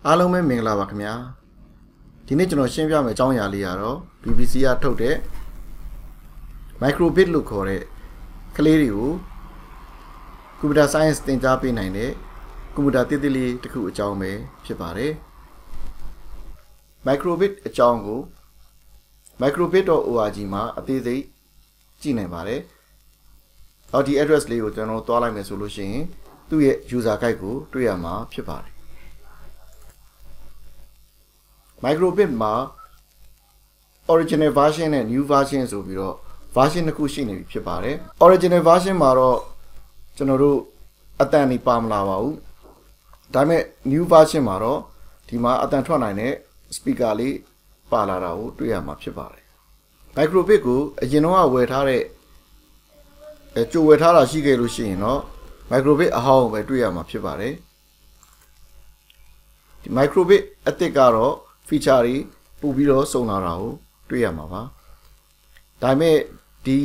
အားလုံးပဲမင်္ဂလာပါခင်ဗျာဒီနေ့ကျွန်တော်ရှင်းပြမယ့်အကြောင်းအရာလေးကတော့ BBC ကထုတ်တဲ့ Microbit လို့ခေါ်တဲ့ကလေးတွေကို Computer Science သင်ကြားပေးနိုင်တဲ့ကွန်ပျူတာတိတိလေးတစ်ခုအကြောင်းပဲဖြစ်ပါတယ် Microbit အကြောင်းကို microbit.org မှာအသေးစိတ်ကြည့်နိုင်ပါတယ်အော်ဒီ address လေးကိုကျွန်တော်တွားလိုက်မယ်ဆိုလို့ရှိရင်သူ့ရဲ့ user guide ကိုတွေ့ရမှာဖြစ်ပါတယ်Microbit မှာ original version နဲ့ new version ဆိုပြီးတော့ version နှစ်ခုရှိနေပြီဖြစ်ပါတယ် original version မှာတော့ကျွန်တော်တို့အတန်နေပါမလာပါဘူးဒါပေမဲ့ new version မှာတော့ဒီမှာအတန်ထွက်နိုင်တဲ့ speaker လေးပါလာတာကိုတွေ့ရမှာဖြစ်ပါတယ် Microbit ကိုအရင်တော့ဝယ်ထားတဲ့ကြိုဝယ်ထားတာရှိခဲ့လို့ရှိရင်တော့ Microbit အဟောင်းကိုပဲတွေ့ရမှာဖြစ်ပါတယ်ဒီ Microbit အသစ်ကတော့feature တွေပို့ပြီးတော့စုံလာတာကိုတွေ့ရမှာပါဒါပေမဲ့ဒီ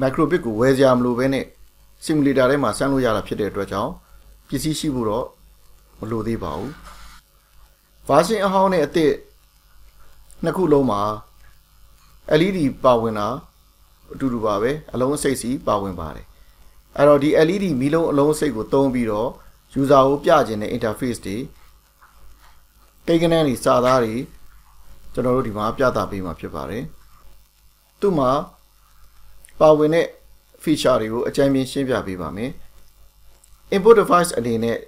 Microbit ကိုဝယ်စရာမလိုဘဲနဲ့ simulator ထဲမှာဆန်းလို့ရတာဖြစ်တဲ့အတွက်ကြောင့်ပစ္စည်းရှိဖို့တော့မလိုသေးပါဘူး version အဟောင်းနဲ့အသစ်နှစ်ခုလုံးမှာ LED ပါဝင်တာအတူတူပါပဲအလုံးအစိတ်စီပါဝင်ပါတယ်အဲ့တော့ဒီ LED မီးလုံးအလုံးအစိတ်ကိုသုံးပြီးတော့ user ကိုပြခြင်းတဲ့ interface တွေကိန်းဂဏန်းတွေစာသားတွေကျွန်တော်တို့ဒီမှာပြသပေးမှာဖြစ်ပါတယ်သူ့မှာပါဝင်တဲ့ feature တွေကိုအကြမ်းမြင်ရှင်းပြပေးပါမယ် input device အနေနဲ့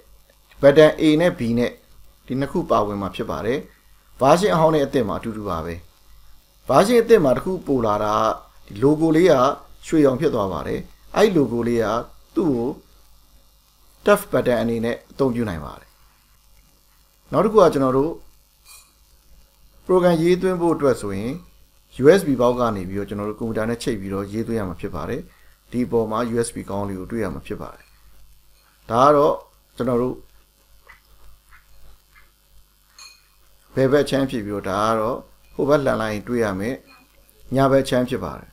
button A နဲ့ B နဲ့ဒီနှစ်ခုပါဝင်မှာဖြစ်ပါတယ် version အဟောင်းနဲ့အသစ်မှာအတူတူပါပဲ version အသစ်မှာတစ်ခုပို့လာတာဒီ logo လေးကရွှေရောင်ဖြစ်သွားပါတယ်အဲ့ logo လေးကသူ့ကို touch button အနေနဲ့အသုံးပြုနိုင်ပါတယ်နောက်တစ်ခုကကျွန်တော်တို့ program ရေးသွင်းဖို့အတွက်ဆိုရင် USB ဘောက်ကနေပြီးတော့ကျွန်တော်တို့ကွန်ပျူတာနဲ့ချိတ်ပြီးတော့ရေးသွင်းရမှာဖြစ်ပါတယ်ဒီပေါ်မှာ USB ကောင်းလေးကိုတွေ့ရမှာဖြစ်ပါတယ်ဒါကတော့ကျွန်တော်တို့ဘယ်ဘက်ချမ်းဖြစ်ပြီးတော့ဒါကတော့ဟိုဘက်လှန်လိုက်ရင်တွေ့ရမယ်ညာဘက်ချမ်းဖြစ်ပါတယ်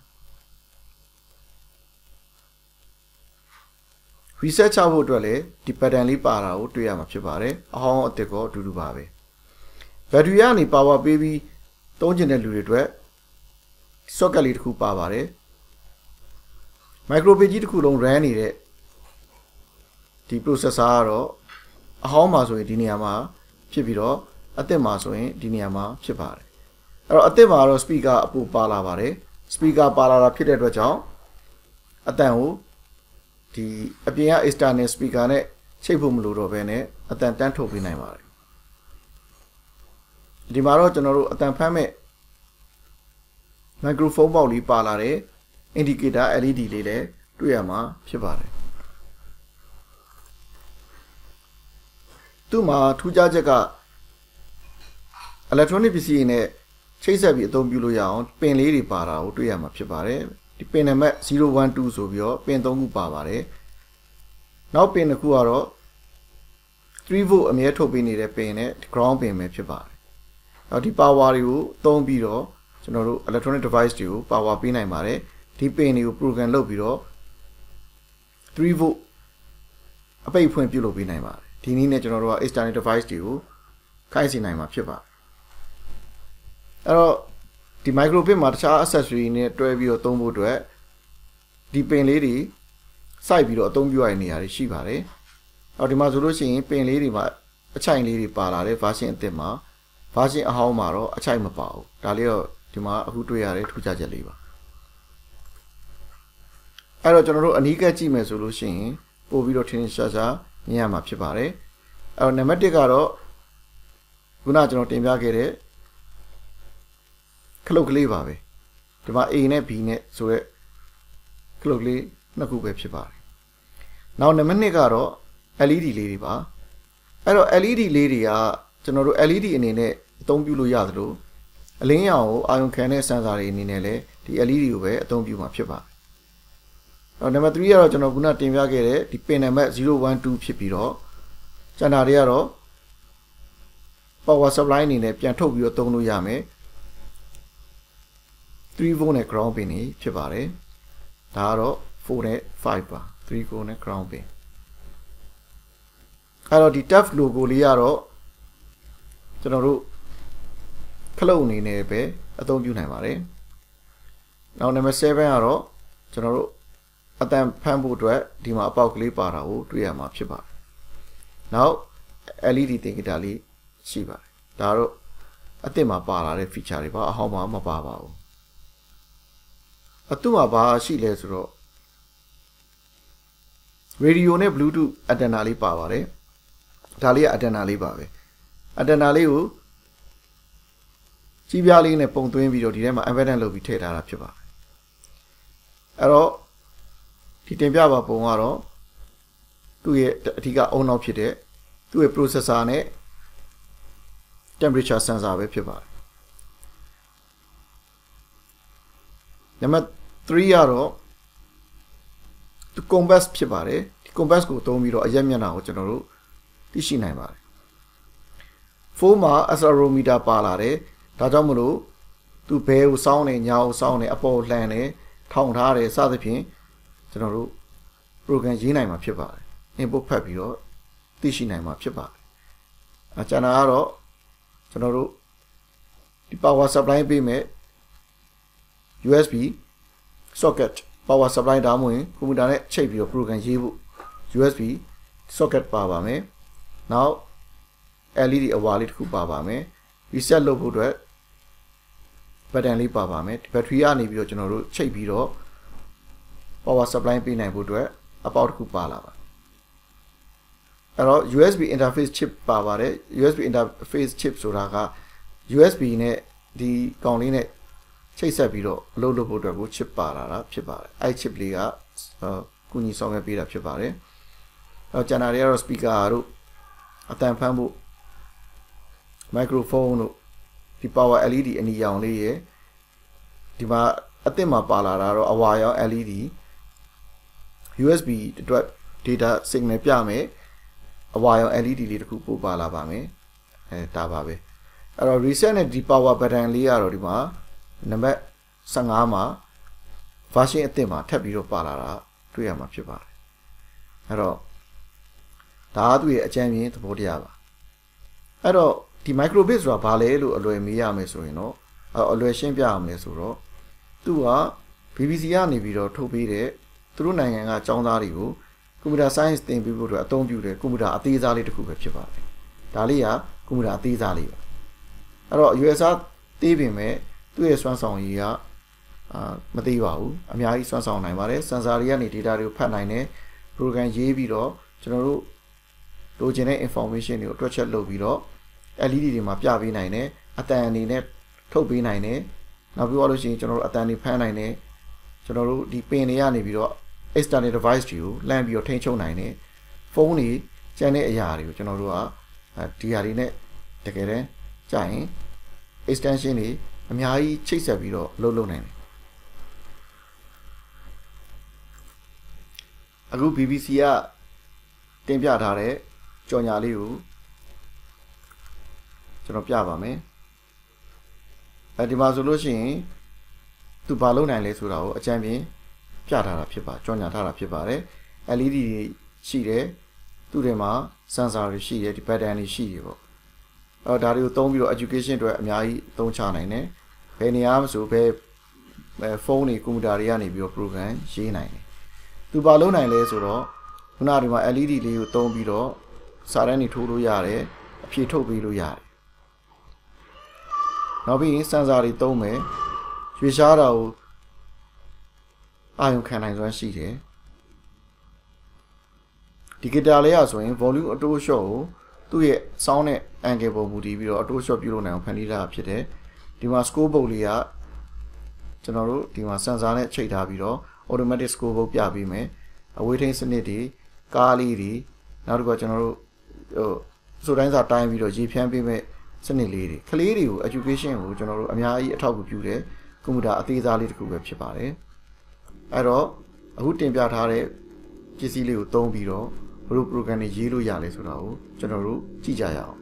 reset ချဖို့အတွက်လည်းဒီ pattern လေးပါတာကိုတွေ့ရမှာဖြစ်ပါတယ်အဟောင်းအသစ်ကအတူတူပါပဲ battery ကနေ power ပေးပြီးသုံးကျင်တဲ့လူတွေအတွက် socket လေးတစ်ခုပါပါတယ် Microbit ကြီးတစ်ခုလုံး run နေတဲ့ဒီ processor ကတော့အဟောင်းမှာဆိုရင်ဒီနေရာမှာဖြစ်ပြီးတော့အသစ်မှာဆိုရင်ဒီနေရာမှာဖြစ်ပါတယ်အဲ့တော့အသစ်မှာတော့ speaker အပူပါလာပါတယ် speaker ပါလာတာဖြစ်တဲ့အတွက်ကြောင့်အတန်ကိုဒီအပြင်က external speaker နဲ့ချိတ်ဖို့မလိုတော့ဘဲနဲ့အတန်တန်းထုတ်ပေးနိုင်ပါတယ်ဒီမှာတော့ကျွန်တော်တို့အတန်ဖမ်းမဲ့ microphone ပေါက်လေးပါလာတဲ့ indicator LED လေးလည်းတွေ့ရမှာဖြစ်ပါတယ်သူ့မှာထူးခြားချက်က electronic ပစ္စည်းနဲ့ချိတ်ဆက်ပြီးအသုံးပြုလို့ရအောင်ပင်လေးတွေပါတာကိုတွေ့ရမှာဖြစ်ပါတယ်ဒီပင်နံပါတ်012ဆိုပြီးတော့ပင်3ခုပါပါတယ်နောက်ပင်တစ်ခုကတော့3 volt အမြဲထုတ်ပေးနေတဲ့ပင်နဲ့ ground ပင်ပဲဖြစ်ပါတယ်နောက်ဒီ power တွေကိုသုံးပြီးတော့ကျွန်တော်တို့ electronic device တွေကို power ပေးနိုင်ပါတယ်ဒီပင်တွေကို program လုပ်ပြီးတော့3 volt အပိတ်ဖွင့်ပြုလုပ်ပေးနိုင်ပါတယ်ဒီနည်းနဲ့ကျွန်တော်တို့က external device တွေကိုခိုင်းစီနိုင်မှာဖြစ်ပါတယ်အဲ့တော့ဒီ Microbit မှာတခြား accessory နဲ့တွဲပြီးတော့သုံးဖို့အတွက်ဒီပင်လေးတွေစိုက်ပြီးတော့အသုံးပြုရတဲ့နေရာတွေရှိပါတယ်အော်ဒီမှာဆိုလို့ရှိရင်ပင်လေးတွေမှာအချိုင်လေးတွေပါလာတဲ့ version အသစ်မှာ version အဟောင်းမှာတော့အချိုင်မပါဘူးဒါလေးတော့ဒီမှာအခုတွေ့ရတဲ့ထူးခြားချက်လေးပါအဲ့တော့ကျွန်တော်တို့အနီးကပ်ကြည့်မယ်ဆိုလို့ရှိရင်ပို့ပြီးတော့ထင်ထင်ရှားရှားမြင်ရမှာဖြစ်ပါတယ်အဲ့တော့နံပါတ်1ကတော့ခုနကျွန်တော်တင်ပြခဲ့တဲ့ခလုတ်ကလေးပါပဲဒီမှာ A နဲ့ B နဲ့ဆိုရက်ခလုတ်လေးနှစ်ခုပဲဖြစ်ပါတယ်နောက်နံပါတ်2ကတော့ LED လေးတွေပါအဲ့တော့ LED လေးတွေကကျွန်တော်တို့ LED အနေနဲ့အသုံးပြုလို့ရသလိုအလင်းရောင်ကိုအာရုံခံတဲ့ sensor တွေအနေနဲ့လည်းဒီ LED ကိုပဲအသုံးပြုမှာဖြစ်ပါတယ်နောက်နံပါတ်3ကတော့ကျွန်တော်ခုနတင်ပြခဲ့တဲ့ဒီ pin နံပါတ်012ဖြစ်ပြီးတော့ကျန်တာတွေကတော့ power supply အနေနဲ့ပြန်ထုတ်ပြီးတော့သုံးလို့ရမယ်3 volt နဲ့ ground pin နေဖြစ်ပါတယ်ဒါကတော့4နဲ့5ပါ3 volt နဲ့ ground pin အဲ့တော့ဒီ TAF logo လေးကတော့ ကျွန်တော်တို့ခလုတ်အနေနဲ့ပဲအသုံးပြုနိုင်ပါတယ်နောက် number 7ကတော့ကျွန်တော်တို့အတန်ဖမ်းဖို့အတွက်ဒီမှာအပေါက်ကလေးပါတာကိုတွေ့ရမှာဖြစ်ပါတယ်နောက် LED သင်္ကေတလေးရှိပါတယ်ဒါတော့အသစ်မှာပါလာတဲ့ feature တွေပါအဟောင်းမှာမပါပါဘူးအတူမှာပါရှိလဲဆိုတော့ radio နဲ့ bluetooth antenna လေးပါပါတယ်ဒါလေးက antenna လေးပါပဲ antenna လေးကိုကြီးပြားလေးနဲ့ပုံသွင်းပြီးတော့ဒီထဲမှာ embedded လုပ်ပြီးထည့်ထားတာဖြစ်ပါတယ်အဲ့တော့ဒီတင်ပြပါပုံကတော့သူ့ရဲ့အဓိက on off ဖြစ်တဲ့သူ့ရဲ့ processor နဲ့ temperature sensor ပဲဖြစ်ပါတယ်နံပါတ်3ကတော့ compass ဖြစ်ပါတယ်ဒီ compass ကိုသုံးပြီးတော့အရက်မျက်နှာကိုကျွန်တော်တို့သိရှိနိုင်ပါတယ်ဖုန်းမှာ accelerometer ပါလာတယ်ဒါကြောင့်မလို့သူဘဲကိုစောင်းနေညာကိုစောင်းနေအပေါ်လှန်နေထောင်ထားတယ်စသဖြင့်ကျွန်တော်တို့ program ရေးနိုင်မှာဖြစ်ပါတယ် input ဖတ်ပြီးတော့သိရှိနိုင်မှာဖြစ်ပါတယ်အကျန်တာကတော့ကျွန်တော်တို့ဒီ power supply ပေးမယ် USB socket power supply ဒါမှမဟုတ်ကွန်ပျူတာနဲ့ချိတ်ပြီးတော့ program ရေးဖို့ USB socket ပါပါမယ်နောက် LED အဝါလေးတစ်ခုပါပါမယ် reset လုပ်ဖို့အတွက် button လေးပါပါမယ်ဒီ battery ကနေပြီးတော့ကျွန်တော်တို့ချိတ်ပြီးတော့ power supply ပေးနိုင်ဖို့အတွက်အပေါက်တစ်ခုပါလာပါအဲ့တော့ USB interface chip ပါပါတယ် USB interface chip ဆိုတာက USB နဲ့ဒီကောင်လေးနဲ့ချိတ်ဆက်ပြီးတော့အလုပ်လုပ်ဖို့အတွက်ကို chip ပါလာတာဖြစ်ပါတယ်အဲ့ chip လေးကကူညီဆောင်ရွက်ပေးတာဖြစ်ပါတယ်အဲ့ကျန်တာတွေကတော့ speaker တို့အတန်ဖမ်းဖို့ microphone တို့ဒီ power LED အနီရောင်လေးရယ်ဒီမှာအသစ်မှာပါလာတာတော့အဝါရောင် LED USB အတွက် data signal ပြမယ်အဝါရောင် LED လေးတစ်ခုပို့ပါလာပါမယ်ဒါပါပဲအဲ့တော့ reset နဲ့ဒီ power button လေးကတော့ဒီမှာနံပါတ်15မှာ version အသစ်မှာထပ်ပြီးတော့ပါလာတာတွေ့ရမှာဖြစ်ပါတယ်အဲ့တော့ဒါကသူ့ရဲ့အကြံဉာဏ်သဘောတရားပါအဲ့တော့ဒီ microbit ဆိုတာဘာလဲလို့အလွယ်မေးရမယ်ဆိုရင်တော့အလွယ်ရှင်းပြရမယ်ဆိုတော့သူက BBC ကနေပြီးတော့ထုတ်ပေးတဲ့သူတို့နိုင်ငံကကျောင်းသားတွေကို computer science သင်ပေးဖို့အတွက်အသုံးပြုတဲ့ computer အသေးစားလေးတစ်ခုပဲဖြစ်ပါတယ်ဒါလေးက computer အသေးစားလေးပါအဲ့တော့ USA သေးပင်မဲ့သူ့ရဲ့စွမ်းဆောင်ရည်ကမသေးပါဘူးအများကြီးစွမ်းဆောင်နိုင်ပါတယ် sensor တွေကနေ data တွေကိုဖတ်နိုင်တယ် program ရေးပြီးတော့ကျွန်တော်တို့လိုချင်တဲ့ information တွေကိုတွက်ချက်လုပ်ပြီးတော့ LED တွေမှာပြပေးနိုင်တယ်အတန်အနေနဲ့ထုတ်ပေးနိုင်တယ်နောက်ပြီးတော့လို့ရှိရင်ကျွန်တော်တို့အတန်တွေဖမ်းနိုင်တယ်ကျွန်တော်တို့ဒီပင်တွေကနေပြီးတော့ external device တွေကိုလှမ်းပြီးတော့ထိန်းချုပ်နိုင်တယ်ဖုန်းတွေကျန်တဲ့အရာတွေကိုကျွန်တော်တို့ကဒီဟာတွေနဲ့တကယ်တမ်းကြာရင် extension တွေအများကြီးချိတ်ဆက်ပြီးတော့လုပ်နိုင်တယ်အခု BBC ကတင်ပြထားတဲ့ကြော်ညာလေးကိုကျွန်တော်ပြပါမယ်ဒီမှာဆိုလို့ရှိရင်သူဘာလုပ်နိုင်လဲဆိုတာကိုအကြံပြပြထားတာဖြစ်ပါကြော်ညာထားတာဖြစ်ပါတယ် LED တွေရှိတယ်သူ့ထဲမှာ sensor တွေရှိတယ်ဒီ pattern တွေရှိတယ်ပေါ့ဒါတွေကိုသုံးပြီးတော့ education အတွက်အများကြီးသုံးချနိုင်တယ်ဘယ်နေရာမှာဆိုဘယ်ဖုန်းတွေကွန်ပျူတာတွေကနေပြီးတော့ program ရေးနိုင်တယ်သူဘာလုပ်နိုင်လဲဆိုတော့ခုနကဒီမှာ LED လေးကိုသုံးပြီးတော့စာတန်းတွေထိုးလို့ရတယ်အဖြေထုတ်ပေးလို့ရတယ်နောက်ပြီး sensor တွေသုံးမယ်ရွေရှားတာကိုအာရုံခံနိုင်စွမ်းရှိတယ်ဒီဂီတာလေးရဆိုရင် volume အတိုးလျှော့ကိုသူ့ရဲ့ sound နဲ့ angle ပုံမူတည်ပြီးတော့အတိုးလျှော့ပြုလုပ်နိုင်အောင်ဖန်တီးထားတာဖြစ်တယ်ဒီမှာ score board လေးကကျွန်တော်တို့ဒီမှာ sensor နဲ့ချိတ်ထားပြီးတော့ automatic score board ပြပေးမယ်အဝေးထိန်းစနစ်တွေကားလေးတွေနောက်တစ်ခါကျွန်တော်တို့ဆိုတိုင်းစာတိုင်းပြီးတော့ရေဖြန်းပေးမဲ့စနစ်လေးတွေကလေးတွေကို education ကိုကျွန်တော်တို့အများကြီးအထောက်အကူပြုတယ်ကွန်ပျူတာအသေးစားလေးတစ်ခုပဲဖြစ်ပါတယ်အဲ့တော့အခုတင်ပြထားတဲ့ပစ္စည်းလေးကိုသုံးပြီးတော့ဘယ်လို program တွေရေးလို့ရလဲဆိုတာကိုကျွန်တော်တို့ကြည့်ကြရအောင်